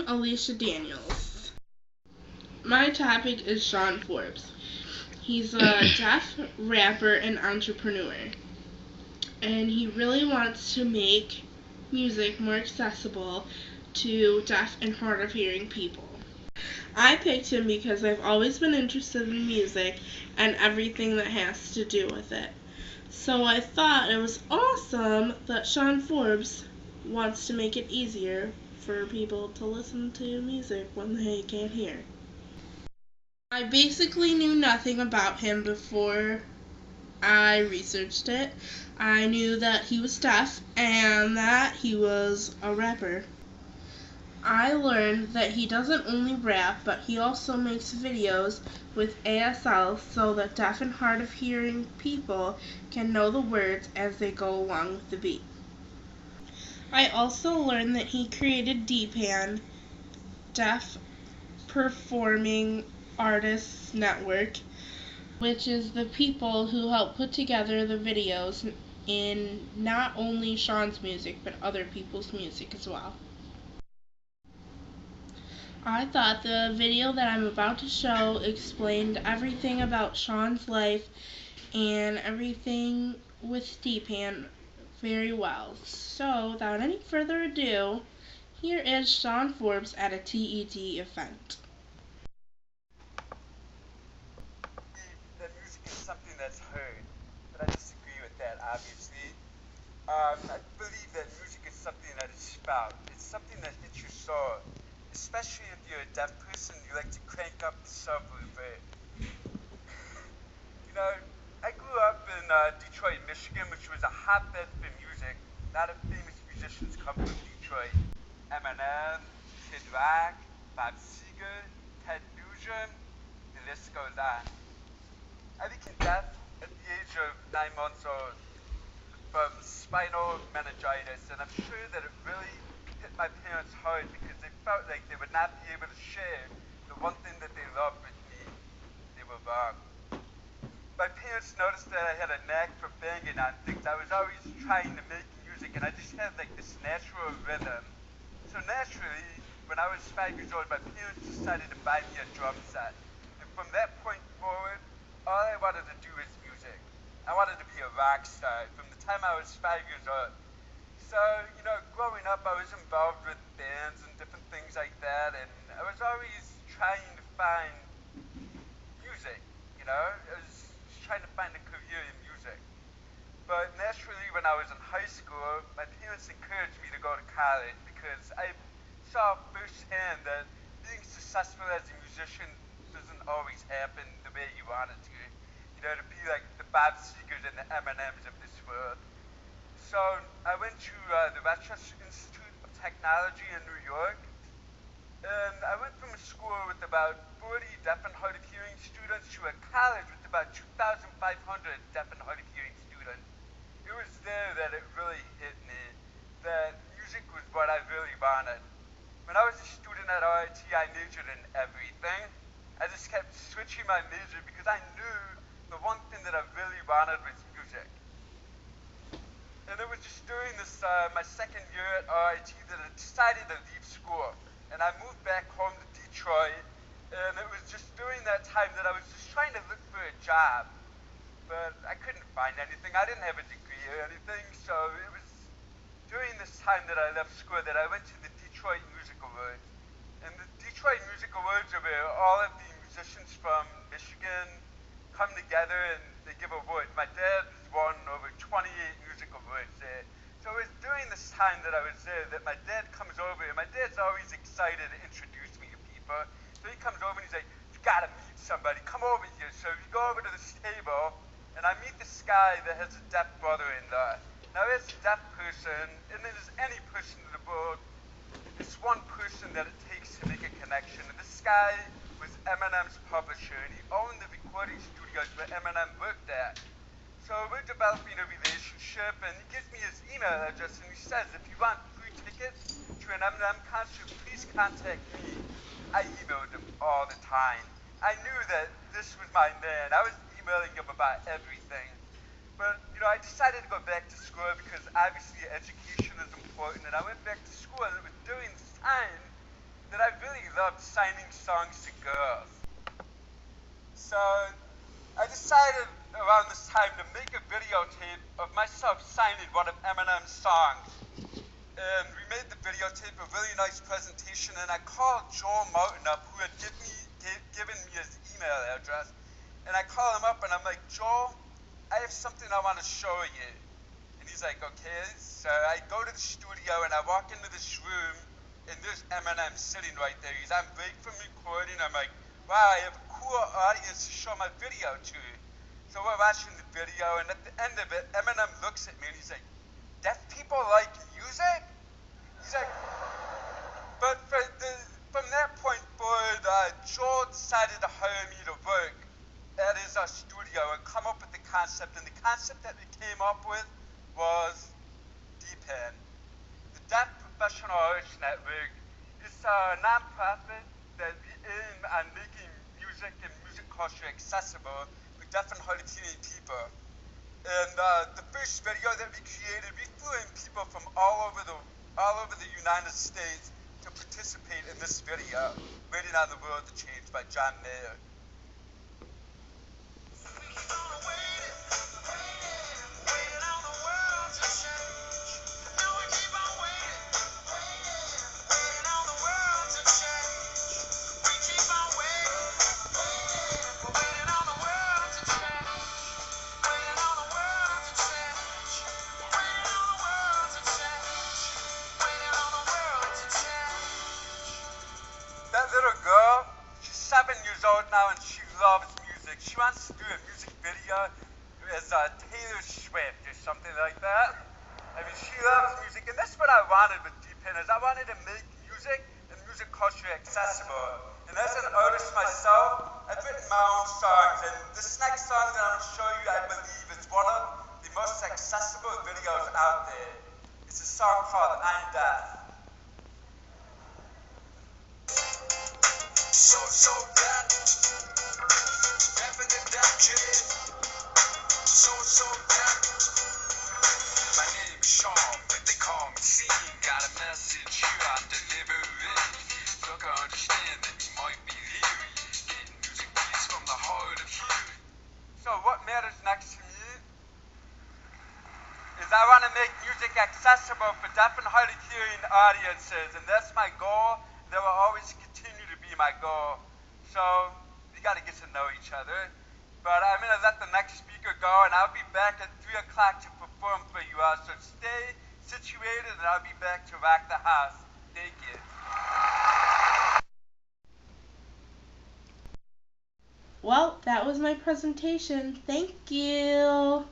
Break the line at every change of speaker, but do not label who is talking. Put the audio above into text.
Alicia Daniels. My topic is Sean Forbes. He's a deaf rapper and entrepreneur, and he really wants to make music more accessible to deaf and hard of hearing people. I picked him because I've always been interested in music and everything that has to do with it. So I thought it was awesome that Sean Forbes wants to make it easier for people to listen to music when they can't hear. I basically knew nothing about him before I researched it. I knew that he was deaf and that he was a rapper. I learned that he doesn't only rap, but he also makes videos with ASL so that deaf and hard of hearing people can know the words as they go along with the beat. I also learned that he created DPAN, Deaf Performing Artists Network, which is the people who help put together the videos in not only Sean's music, but other people's music as well. I thought the video that I'm about to show explained everything about Sean's life and everything with DPAN very well. So, without any further ado, here is Sean Forbes at a TED event.
That music is something that's heard, but I disagree with that, obviously. I believe that music is something that is felt. It's something that hits your soul. Especially if you're a deaf person, you like to crank up the subwoofer. You know, I grew up in Detroit, Michigan, which was a hotbed for music. A lot of famous musicians come from Detroit. Eminem, Kid Rock, Bob Seger, Ted Nugent, the list goes on. I became deaf at the age of 9 months old from spinal meningitis, and I'm sure that it really hit my parents hard because they felt like they would not be able to share the one thing that they loved with me. They were wrong. My parents noticed that I had a knack for banging on things. I was always trying to make music, and I just had like this natural rhythm. So naturally, when I was 5 years old, my parents decided to buy me a drum set. And from that point forward, all I wanted to do was music. I wanted to be a rock star from the time I was 5 years old. So, you know, growing up, I was involved with bands and different things like that, and I was always trying to find music, you know? I was just trying to find a career in music. But naturally, when I was in high school, my parents encouraged me to go to college because I saw firsthand that being successful as a musician doesn't always happen the way you want it to. You know, to be like the Bob Segers and the Eminems of this world. So I went to the Rochester Institute of Technology in New York, and I went from a school with about 40 deaf and hard of hearing students to a college with about 2,500 deaf and hard of hearing students. It was there that it really hit me that music was what I really wanted. When I was a student at RIT, I majored in everything. I just kept switching my major because I knew the one thing that I really wanted was music. And it was just during this, my second year at RIT that I decided to leave school. And I moved back home to Detroit. And it was just during that time that I was just trying to look for a job. But I couldn't find anything. I didn't have a degree or anything. So it was during this time that I left school that I went to the Detroit Music Awards. And the Detroit Music Awards are where all of the musicians from Michigan come together and they give awards. My dad has won over 28 music awards there. So it was during this time that I was there that my dad comes over, and my dad's always excited to introduce me to people. So he comes over and he's like, "You gotta meet somebody, come over here." So we go over to this table, and I meet this guy that has a deaf brother-in-law. Now this deaf person, and it is any person in the world, it's one person that it takes to make a connection. And this guy was Eminem's publisher, and he owned the recording studios where Eminem worked at. So we're developing a relationship, and he gives me his email address, and he says, "If you want free tickets to an Eminem concert, please contact me." I emailed him all the time. I knew that this was my man. I was emailing him about everything. But, you know, I decided to go back to school because obviously education is important, and I went back to school, and it was during this time that I loved signing songs to girls. So I decided around this time to make a videotape of myself signing one of Eminem's songs. And we made the videotape a really nice presentation, and I called Joel Martin up, who had given me his email address. And I call him up and I'm like, Joel, I have something I want to show you. And he's like, okay. So I go to the studio and I walk into this room and there's Eminem sitting right there. I'm break from recording. I'm like, wow, I have a cool audience to show my video to. So we're watching the video, and at the end of it, Eminem looks at me and he's like, deaf people like music? He's like, but from that point forward, Joel decided to hire me to work at his studio and come up with the concept. And the concept that we came up with was DPEN. The Deaf Professional Arts Network is a non-profit that we aim on making music and music culture accessible to deaf and hard of hearing people. And the first video that we created, we flew in people from all over the United States to participate in this video, Waiting on the World to Change by John Mayer. That little girl, she's 7 years old now and she loves music. She wants to do a music video as Taylor Swift or something like that. I mean, she loves music, and that's what I wanted with DPEN, is I wanted to make music and music culture accessible. And as an artist myself, I've written my own songs, and this next song that I'm going to show you, I believe, is one of the most accessible videos out there. It's a song called I'm Deaf. So deaf, deaf and the deaf kid. So deaf. My name's Sean, but they call me C. Got a message here I'm delivering. Look, I understand that you might be leery. Getting music beats from the heart of hearing. So what matters next to me is I want to make music accessible for deaf and hard of hearing audiences, and that's my goal. That will always continue to be my goal. So we got to get to know each other. But I'm going to let the next speaker go, and I'll be back at 3 o'clock to perform for you all. So stay situated, and I'll be back to rock the house. Thank you.
Well, that was my presentation. Thank you.